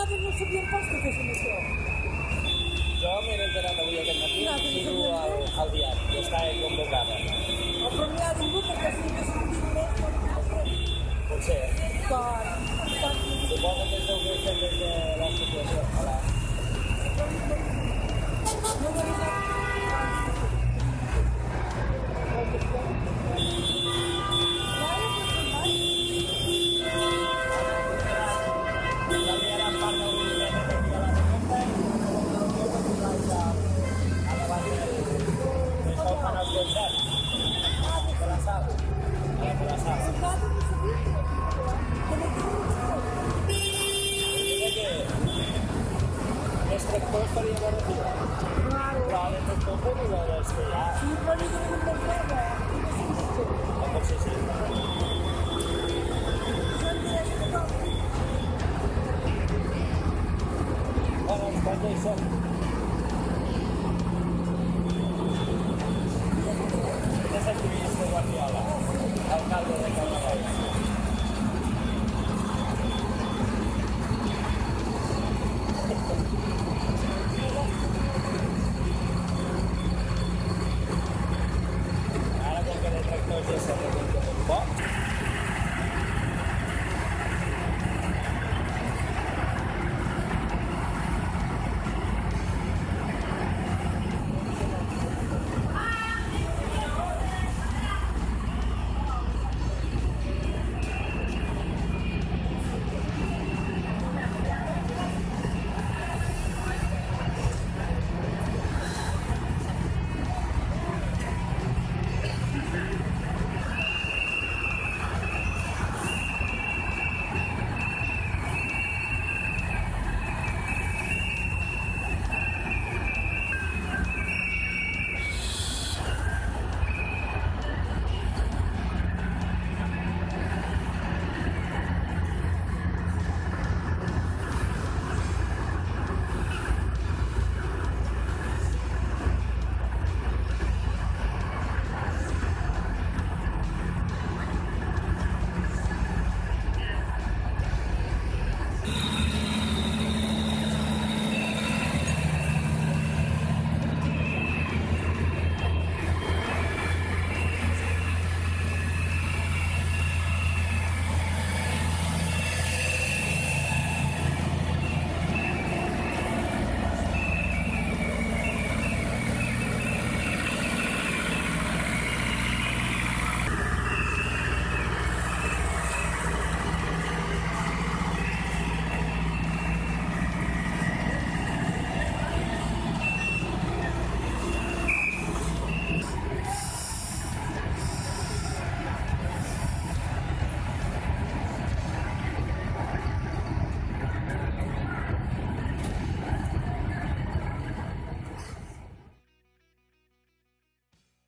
nosaltres no sabíem pas que féssim això. Jo m'he enterat avui aquest matí, miro al diari, i està convocada. Però no hi ha ningú perquè si haguéssim dit més, Potser. tant. Suposo que es deu fer des de l'associació. Hola. No ho he avisat. Tractors faria bona fila. Però de tractors no n'hi veure ja. Sí, però n'hi tenen un bon problema. O potser sí. Bueno, doncs ja hi som.